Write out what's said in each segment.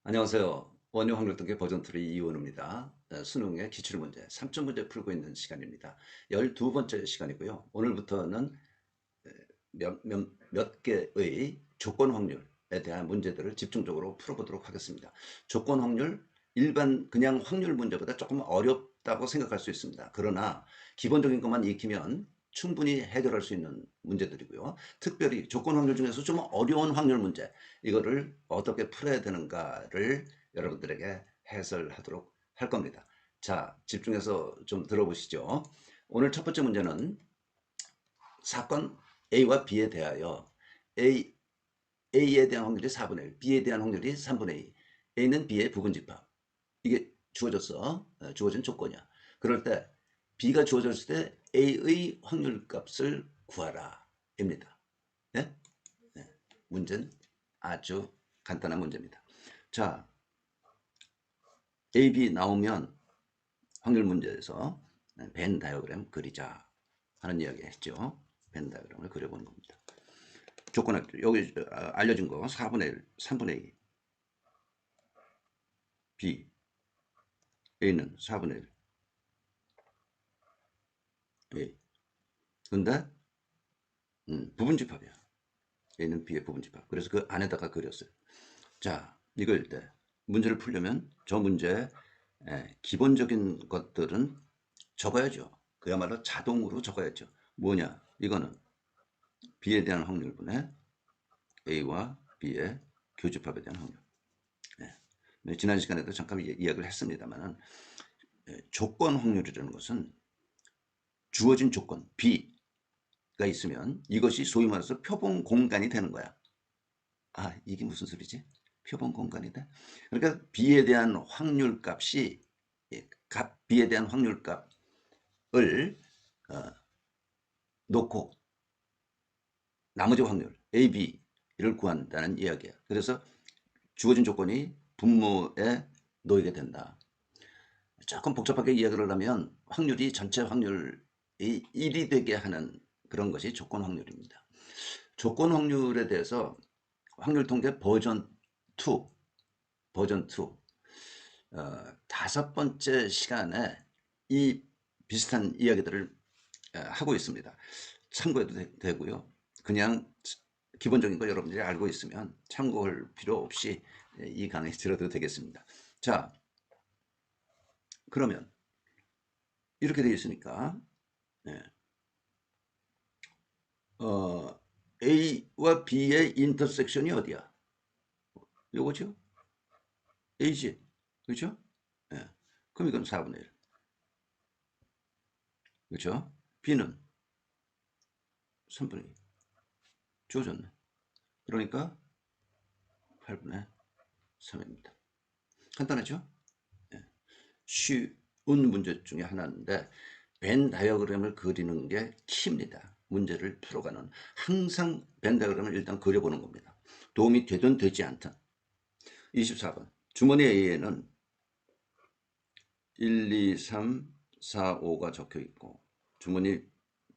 안녕하세요. 원유 확률 통계 버전 3 이원우입니다. 수능의 기출문제 3점 문제 풀고 있는 시간입니다. 12번째 시간이고요. 오늘부터는 몇 개의 조건 확률에 대한 문제들을 집중적으로 풀어보도록 하겠습니다. 조건 확률, 일반 그냥 확률 문제보다 조금 어렵다고 생각할 수 있습니다. 그러나 기본적인 것만 익히면 충분히 해결할 수 있는 문제들이고요. 특별히 조건 확률 중에서 좀 어려운 확률 문제, 이거를 어떻게 풀어야 되는가를 여러분들에게 해설하도록 할 겁니다. 자, 집중해서 좀 들어보시죠. 오늘 첫 번째 문제는 사건 A와 B에 대하여 A에 대한 확률이 4분의 1, B에 대한 확률이 3분의 2, A는 B의 부분집합. 이게 주어졌어. 주어진 조건이야. 그럴 때 B가 주어졌을 때 A의 확률값을 구하라 입니다. 네? 네. 문제는 아주 간단한 문제입니다. 자, A, B 나오면 확률 문제에서 벤 다이어그램 그리자 하는 이야기 했죠. 벤 다이어그램을 그려보는 겁니다. 조건 합 여기 알려진 거 4분의 1, 3분의 2 B A는 4분의 1 A 근데 부분집합이야. A는 B의 부분집합. 그래서 그 안에다가 그렸어요. 자, 이걸 때 문제를 풀려면 저 문제의 기본적인 것들은 적어야죠. 그야말로 자동으로 적어야죠. 뭐냐? 이거는 B에 대한 확률분의 A와 B의 교집합에 대한 확률. 네. 지난 시간에도 잠깐 이야기를 했습니다만 조건 확률이라는 것은 주어진 조건 B가 있으면 이것이 소위 말해서 표본 공간이 되는 거야. 아, 이게 무슨 소리지? 표본 공간이 돼? 그러니까 B에 대한 확률값이 B에 대한 확률값을 놓고 나머지 확률 A, B를 구한다는 이야기야. 그래서 주어진 조건이 분모에 놓이게 된다. 조금 복잡하게 이야기를 하면 확률이 전체 확률이 1이 되게 하는 그런 것이 조건 확률입니다. 조건 확률에 대해서 확률 통계 버전 2, 버전 2, 다섯 번째 시간에 이 비슷한 이야기들을 하고 있습니다. 참고해도 되고요. 그냥 기본적인 거 여러분들이 알고 있으면 참고할 필요 없이 이 강의 들어도 되겠습니다. 자, 그러면 이렇게 되어 있으니까 네. A와 B의 인터섹션이 어디야? 요거죠? A지. 그렇죠? 네. 그럼 이건 4분의 1. 그렇죠? B는 3분의 2. 주어졌네. 그러니까 8분의 3입니다. 간단하죠? 네. 쉬운 문제 중에 하나인데 벤 다이어그램을 그리는 게 키입니다. 문제를 풀어가는 항상 벤 다이어그램을 일단 그려보는 겁니다. 도움이 되든 되지 않든. 24번 주머니 A에는 1, 2, 3, 4, 5가 적혀 있고 주머니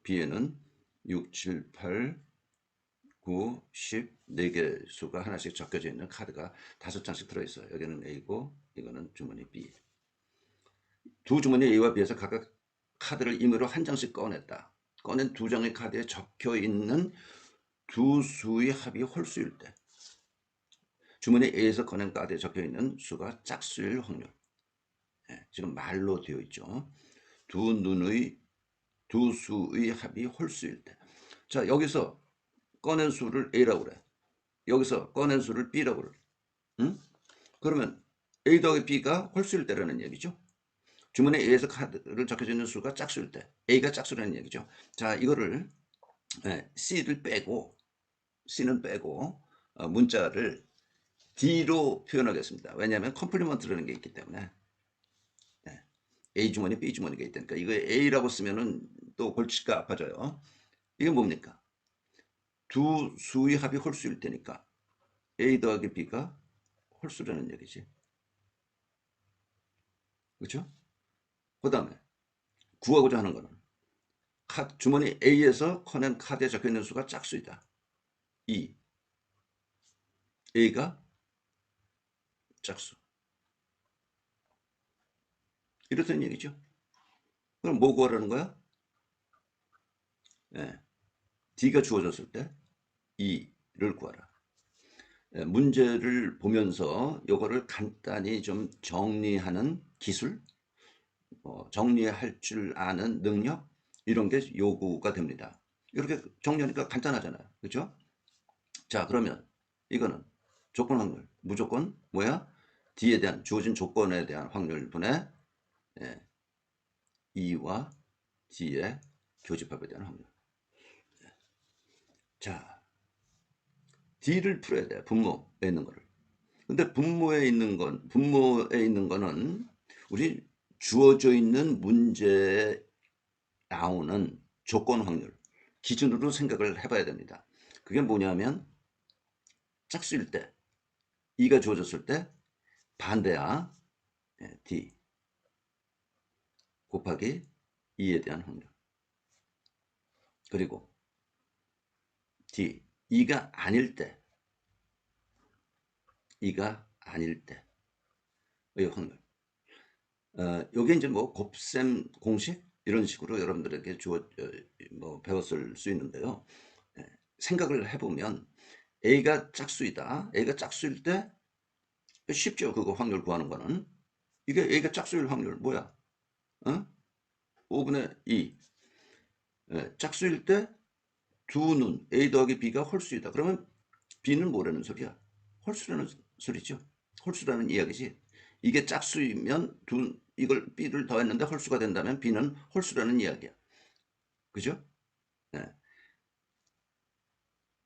B에는 6, 7, 8, 9, 10 4개 수가 하나씩 적혀져 있는 카드가 5장씩 들어있어요. 여기는 A고 이거는 주머니 B. 두 주머니 A와 B에서 각각 카드를 임의로 한 장씩 꺼냈다. 꺼낸 두 장의 카드에 적혀 있는 두 수의 합이 홀수일 때 주머니 A에서 꺼낸 카드에 적혀 있는 수가 짝수일 확률. 지금 말로 되어 있죠. 두 수의 합이 홀수일 때. 자, 여기서 꺼낸 수를 A라고 그래. 여기서 꺼낸 수를 B라고 그래. 응? 그러면 A 더하기 B가 홀수일 때라는 얘기죠. 주머니 A에서 카드를 적혀져 있는 수가 짝수일 때 A가 짝수라는 얘기죠. 자, 이거를 C를 빼고 C는 빼고 문자를 D로 표현하겠습니다. 왜냐하면 컴플리먼트라는 게 있기 때문에 A 주머니 B 주머니가 있다니까 이거 A라고 쓰면은 또 골치가 아파져요. 이게 뭡니까? 두 수의 합이 홀수일 테니까 A 더하기 B가 홀수라는 얘기지. 그렇죠? 그 다음에 구하고자 하는 거는 주머니 A에서 꺼낸 카드에 적혀있는 수가 짝수이다. 2. A가 짝수. 이렇다는 얘기죠. 그럼 뭐 구하라는 거야? 예, D가 주어졌을 때 E를 구하라. 예, 문제를 보면서 이거를 간단히 좀 정리하는 기술, 정리할 줄 아는 능력, 이런 게 요구가 됩니다. 이렇게 정리하니까 간단하잖아요. 그렇죠? 자, 그러면 이거는 조건 확률. 무조건 뭐야? D에 대한 주어진 조건에 대한 확률분의 예, E와 D의 교집합에 대한 확률. 자, D를 풀어야 돼. 분모에 있는 거를. 근데 분모에 있는 거는 우리 주어져 있는 문제에 나오는 조건 확률 기준으로 생각을 해봐야 됩니다. 그게 뭐냐면 짝수일 때, E가 주어졌을 때 반대야. D 곱하기 E에 대한 확률. 그리고 D, E가 아닐 때, E가 아닐 때의 확률. 요게 이제 뭐 곱셈 공식 이런 식으로 여러분들에게 배웠을 수 있는데요. 생각을 해보면 A가 짝수이다. A가 짝수일 때 쉽죠. 그거 확률 구하는 거는. 이게 A가 짝수일 확률 뭐야? 5분의 2. 짝수일 때 두 눈 A 더하기 B가 홀수이다. 그러면 B는 뭐라는 소리야? 홀수라는 소리죠. 홀수라는 이야기지. 이게 짝수이면 이걸 B를 더했는데 홀수가 된다면 B는 홀수라는 이야기야. 그죠? 네.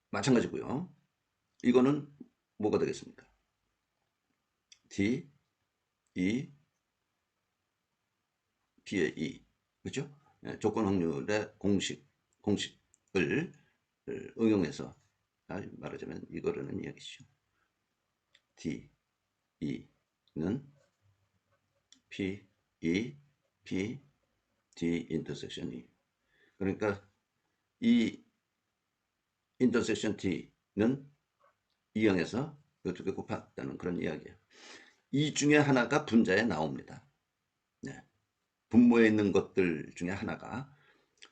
마찬가지고요. 이거는 뭐가 되겠습니까? D, E, B의 E. 그죠? 네, 조건 확률의 공식을 응용해서 말하자면 이거라는 이야기죠. D, E는 P, E, P, D 인터섹션 E. 그러니까 이 인터섹션 T는 이항에서 이 두 개 곱했다는 그런 이야기예요. 이 중에 하나가 분자에 나옵니다. 네. 분모에 있는 것들 중에 하나가.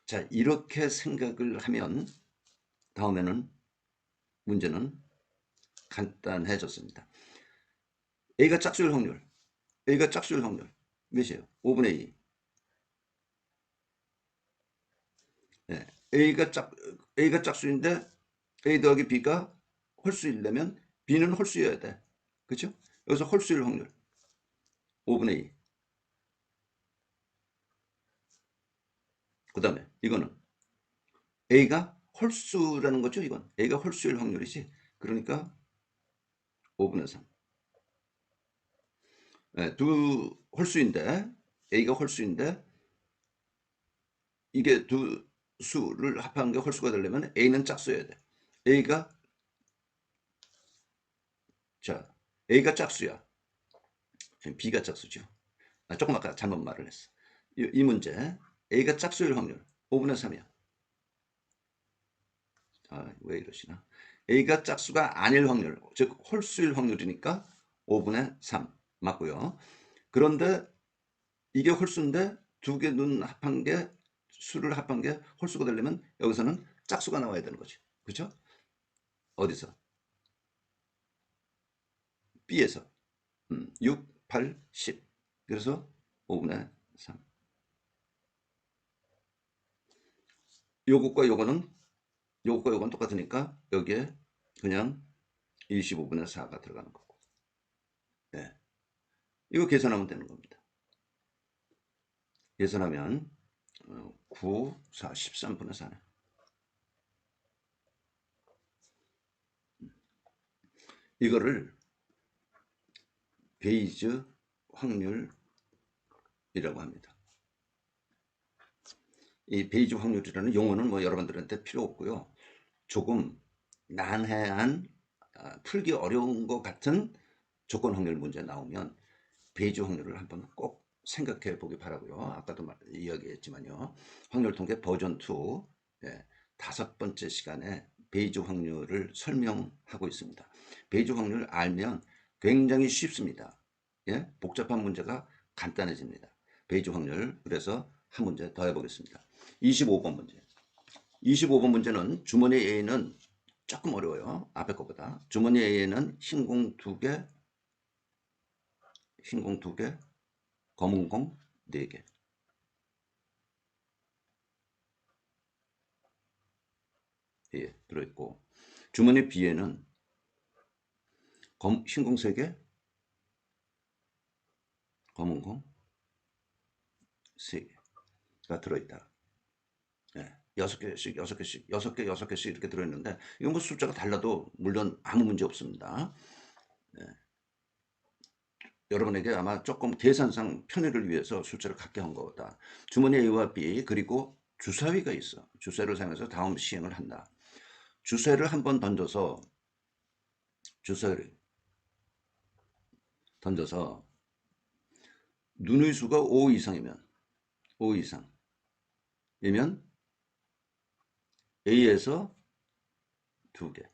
자, 이렇게 생각을 하면 다음에는 문제는 간단해졌습니다. A가 짝수일 확률. A가 짝수일 확률 몇이에요? 5분의 2. 네. A가 짝수인데 A 더하기 B가 홀수이려면 B는 홀수여야 돼. 그렇죠? 여기서 홀수일 확률 5분의 2. 그 다음에 이거는 A가 홀수라는 거죠. 이건 A가 홀수일 확률이지. 그러니까 5분의 3. 네, 두 홀수인데 A가 홀수인데 이게 두 수를 합한 게 홀수가 되려면 A는 짝수여야 돼. A가 자 A가 짝수야. B가 짝수죠. 조금 아까 잘못 말을 했어. 이 문제 A가 짝수일 확률 5분의 3이야. 왜 이러시나? A가 짝수가 아닐 확률, 즉 홀수일 확률이니까 5분의 3 맞고요. 그런데 이게 홀수인데 두 개 눈 합한 게 수를 합한 게 홀수가 되려면 여기서는 짝수가 나와야 되는 거죠. 그렇죠? 어디서? B에서 6, 8, 10. 그래서 5분의 3. 요것과 요거는 똑같으니까 여기에 그냥 25분의 4가 들어가는 거고. 네. 이거 계산하면 되는 겁니다. 계산하면 9, 4, 13분의 4네. 이거를 베이즈 확률이라고 합니다. 이 베이즈 확률이라는 용어는 뭐 여러분들한테 필요 없고요. 조금 난해한 풀기 어려운 것 같은 조건 확률 문제 나오면 베이즈 확률을 한번 꼭 생각해 보기 바라고요. 아까도 이야기했지만요. 확률 통계 버전 2 5번째 시간에 베이즈 확률을 설명하고 있습니다. 베이즈 확률을 알면 굉장히 쉽습니다. 예? 복잡한 문제가 간단해집니다. 베이지 확률. 그래서 한 문제 더 해보겠습니다. 25번 문제. 25번 문제는 주머니 A는 조금 어려워요. 앞에 것보다. 주머니 A에는 흰 공 2개, 흰 공 2개, 검은 공 4개. 예, 들어있고. 주머니 B에는 흰 공 3개, 검은 공 3개가 들어있다. 예, 6개씩, 6개씩, 6개, 6개씩 이렇게 들어있는데, 이건 뭐 숫자가 달라도 물론 아무 문제 없습니다. 예, 여러분에게 아마 조금 계산상 편의를 위해서 숫자를 같게 한 거다. 주머니 A와 B, 그리고 주사위가 있어. 주사위를 사용해서 다음 시행을 한다. 주사위를 한번 던져서, 주사위를 던져서, 눈의 수가 5 이상이면, 5 이상이면 A에서 2개,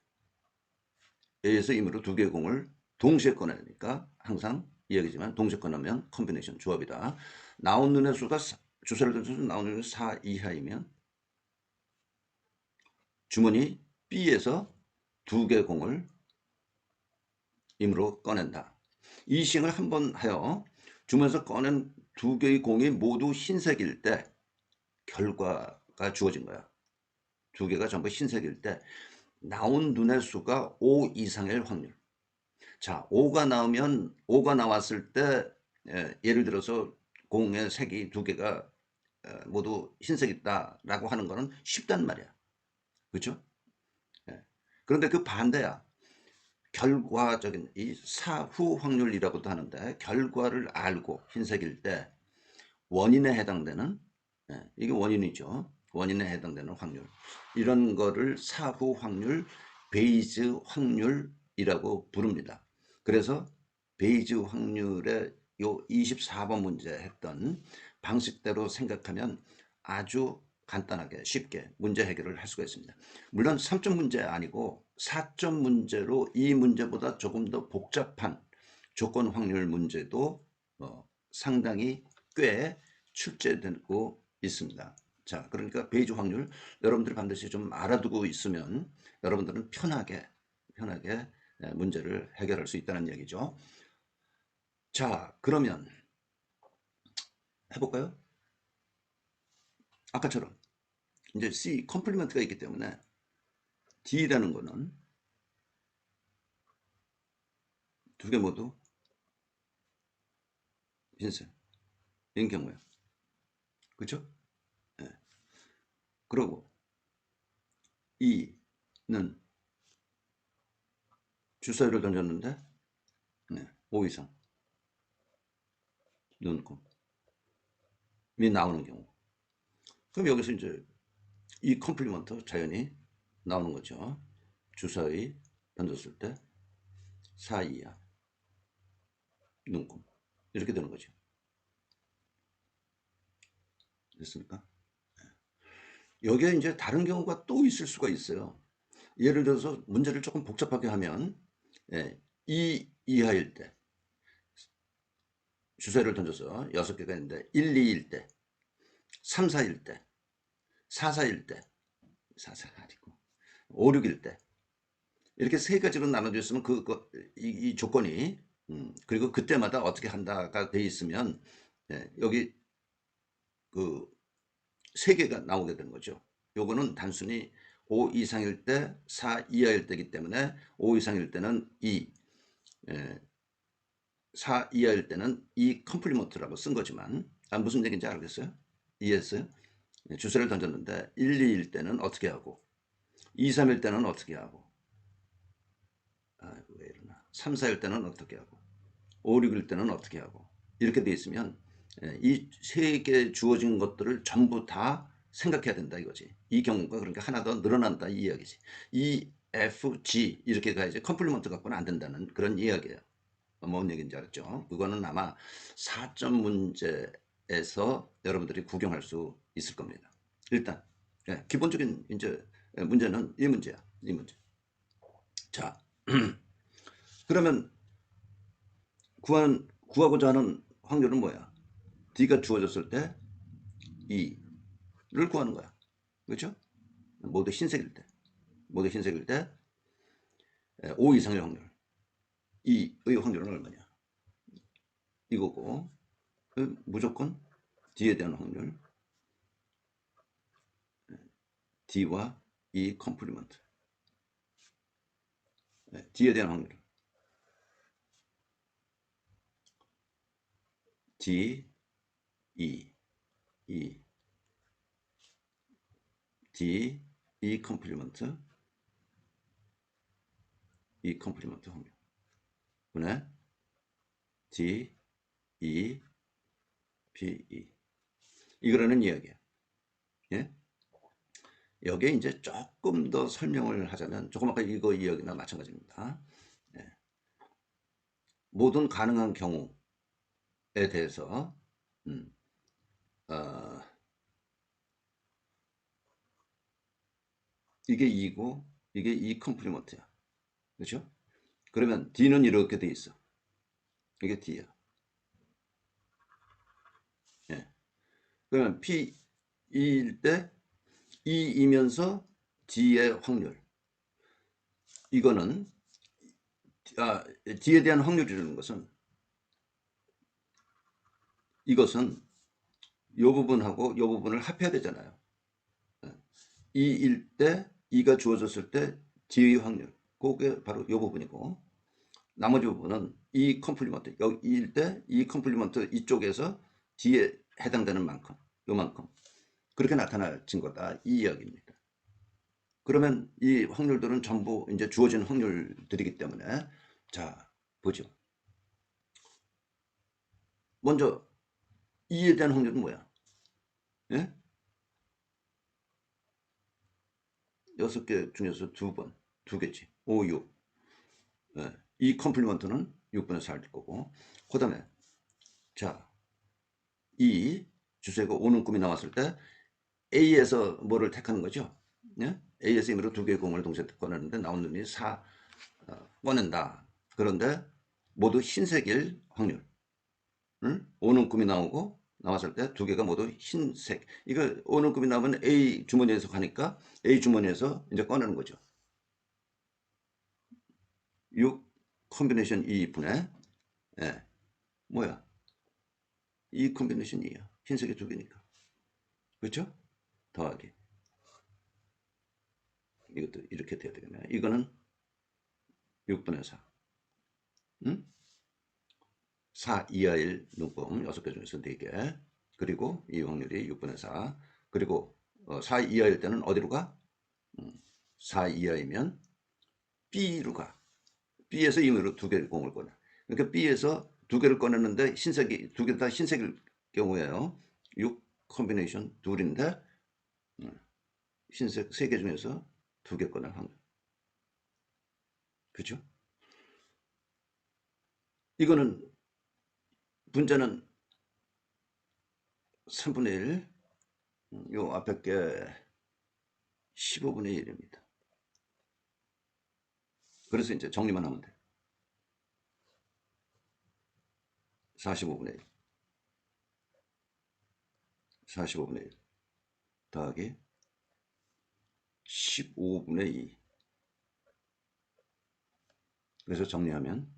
A에서 임으로 2개의 공을 동시에 꺼내야 되니까 항상 이야기지만 동시에 꺼내면 컨비네이션 조합이다. 나온 눈의 수가 주사를 던져서 나온 눈의 4 이하이면 주머니 B에서 2개의 공을 임으로 꺼낸다. 이 시행을 한번 하여 주머니에서 꺼낸 2개의 공이 모두 흰색일 때 결과가 주어진 거야. 2개가 전부 흰색일 때 나온 눈의 수가 5 이상일 확률. 자, 5가 나왔을 때 예를 들어서 공의 색이 2개가 모두 흰색이다라고 하는 거는 쉽단 말이야. 그렇죠? 예. 그런데 그 반대야. 결과적인 이 사후 확률이라고도 하는데 결과를 알고 흰색일 때 원인에 해당되는 이게 원인이죠. 원인에 해당되는 확률. 이런 거를 사후 확률, 베이즈 확률이라고 부릅니다. 그래서 베이즈 확률의 요 24번 문제 했던 방식대로 생각하면 아주 간단하게 쉽게 문제 해결을 할 수가 있습니다. 물론 3점 문제 아니고 4점 문제로 이 문제보다 조금 더 복잡한 조건 확률 문제도 상당히 꽤 출제되고 있습니다. 자, 그러니까 베이지 확률 여러분들이 반드시 좀 알아두고 있으면 여러분들은 편하게 문제를 해결할 수 있다는 얘기죠. 자, 그러면 해볼까요? 아까처럼 이제 C 컴플리먼트가 있기 때문에 D라는 거는 2개 모두 흰색 인 경우에 그렇죠? 네. 그리고 E는 주사위를 던졌는데 5 이상 눈금이 나오는 경우. 그럼 여기서 이제 이 컴플리먼트 자연히 나오는 거죠. 주사위 던졌을 때 4 이하 눈금 이렇게 되는 거죠. 됐습니까? 여기에 이제 다른 경우가 또 있을 수가 있어요. 예를 들어서 문제를 조금 복잡하게 하면 2 이하일 때 주사위를 던져서 6개가 있는데 1, 2일 때 3, 4일 때 4, 4일 때 4, 4가 아니고 5, 6일 때 이렇게 세 가지로 나눠져 있으면 이 조건이 그리고 그때마다 어떻게 한다가 돼 있으면 여기 그 세 개가 나오게 되는 거죠. 요거는 단순히 5 이상일 때 4 이하일 때이기 때문에 5 이상일 때는 2, 4 이하일 때는 이 컴플리먼트라고 쓴 거지만 무슨 얘기인지 알겠어요? 이해했어요? 주사를 던졌는데 1, 2일 때는 어떻게 하고 2, 3일 때는 어떻게 하고 아이고 왜 이러나 3, 4일 때는 어떻게 하고 5, 6일 때는 어떻게 하고 이렇게 돼 있으면 이 세 개 주어진 것들을 전부 다 생각해야 된다 이거지. 이 경우가 그러니까 하나 더 늘어난다 이 이야기지. E, F, G 이렇게 가야지 컴플리먼트 갖고는 안 된다는 그런 이야기예요. 뭔 얘기인지 알았죠? 그거는 아마 4점 문제에서 여러분들이 구경할 수 있을 겁니다. 일단 기본적인 이제 문제는 이 문제야. 이 문제. 자, 그러면 구하고자 하는 확률은 뭐야? D가 주어졌을 때 E를 구하는 거야. 그렇죠? 모두 흰색일 때 5 이상의 확률. E의 확률은 얼마냐? 이거고 무조건 D에 대한 확률 D와 E 컴플리먼트. D에 대한 확률 D, E, D, E 컴플리먼트 확률 분의 D, E, P, E. 이거라는 이야기야. 예? 여기에 이제 조금 더 설명을 하자면 조금 아까 이거 이야기나 마찬가지입니다. 예. 모든 가능한 경우에 대해서 이게 2고 이게 E 컴플리먼트야. 그렇죠? 그러면 D는 이렇게 돼 있어. 이게 D야. 예. 그러면 P일 때 E이면서 D의 확률. 이거는 D에 대한 확률이라는 것은 이것은 이 부분하고 이 부분을 합해야 되잖아요. E일 때 E가 주어졌을 때 D의 확률. 그게 바로 이 부분이고 나머지 부분은 E 컴플리먼트. 여기일 때 E 컴플리먼트 이쪽에서 D에 해당되는 만큼 요만큼 그렇게 나타나진 거다 이 이야기입니다. 그러면 이 확률들은 전부 이제 주어진 확률들이기 때문에 자 보죠. 먼저 E에 대한 확률은 뭐야? 예? 6개 중에서 2개지. 5, 6. 예. 이 컴플리먼트는 6분의 4일 거고 그 다음에 자 이 주제가 오는 꿈이 나왔을 때 A에서 뭐를 택하는 거죠? 예? A에서 임의로 2개의 공을 동시에 꺼내는데 나온 놈이 4 꺼낸다. 그런데 모두 흰색일 확률. 오는 꿈이 나오고 나왔을 때 2개가 모두 흰색. 이거 오는 꿈이 나오면 A 주머니에서 가니까 A 주머니에서 이제 꺼내는 거죠. 6 컴비네이션 2분의 뭐야? 이 컴비네이션 2야. 흰색이 2개니까. 그렇죠? 더하기. 이것도 이렇게 돼야 되겠네. 이거는 6분의 4. 4 이하일 눈금 6개 중에서 4개. 그리고 이 확률이 6분의 4. 그리고 4 이하일 때는 어디로 가? 4 이하이면 B로 가. B에서 임의로 2개의 공을 꺼내. 그러니까 B에서 2개를 꺼냈는데 흰색이 2개 다 흰색일 경우에요. 6 컴비네이션 둘인데 흰색 3개 중에서 2개 꺼낼 확률. 그죠? 이거는 분자는 3분의 1, 요 앞에 게 15분의 1입니다. 그래서 이제 정리만 하면 돼. 45분의 1. 45분의 1 더하기 15분의 2. 그래서 정리하면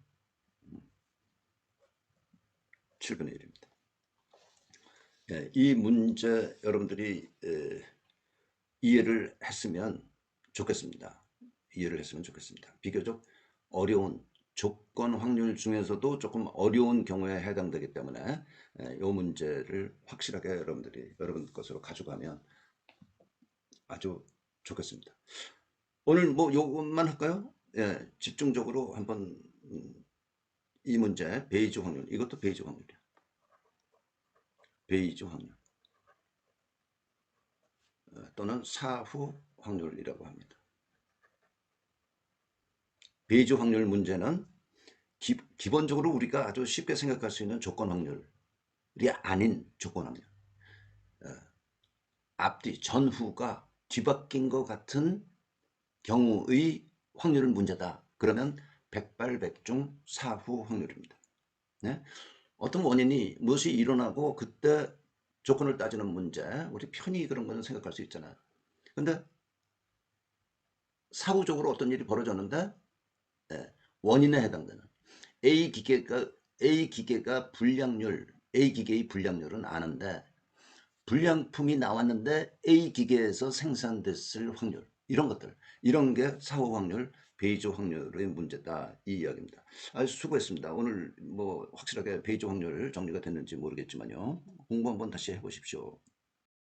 7분의 1입니다. 이 문제 여러분들이 이해를 했으면 좋겠습니다. 비교적 어려운 조건 확률 중에서도 조금 어려운 경우에 해당되기 때문에 이 문제를 확실하게 여러분 것으로 가져가면 아주 좋겠습니다. 오늘 뭐 요것만 할까요? 집중적으로 한번 이 문제 베이지 확률, 이것도 베이지 확률이야. 베이지 확률 또는 사후 확률이라고 합니다. 베이지 확률 문제는 기본적으로 우리가 아주 쉽게 생각할 수 있는 조건 확률이 아닌 조건 확률. 앞뒤 전후가 뒤바뀐 것 같은 경우의 확률은 문제다. 그러면 백발백중 사후 확률입니다. 네? 어떤 원인이 무엇이 일어나고 그때 조건을 따지는 문제, 우리 편히 그런 거는 생각할 수 있잖아요. 근데 사후적으로 어떤 일이 벌어졌는데 예, 원인에 해당되는 A 기계가 A 기계가 불량률, A 기계의 불량률은 아는데 불량품이 나왔는데 A 기계에서 생산됐을 확률 이런 것들 이런 게 사후 확률, 베이즈 확률의 문제다 이 이야기입니다. 아주 수고했습니다. 오늘 뭐 확실하게 베이즈 확률 정리가 됐는지 모르겠지만요. 공부 한번 다시 해보십시오.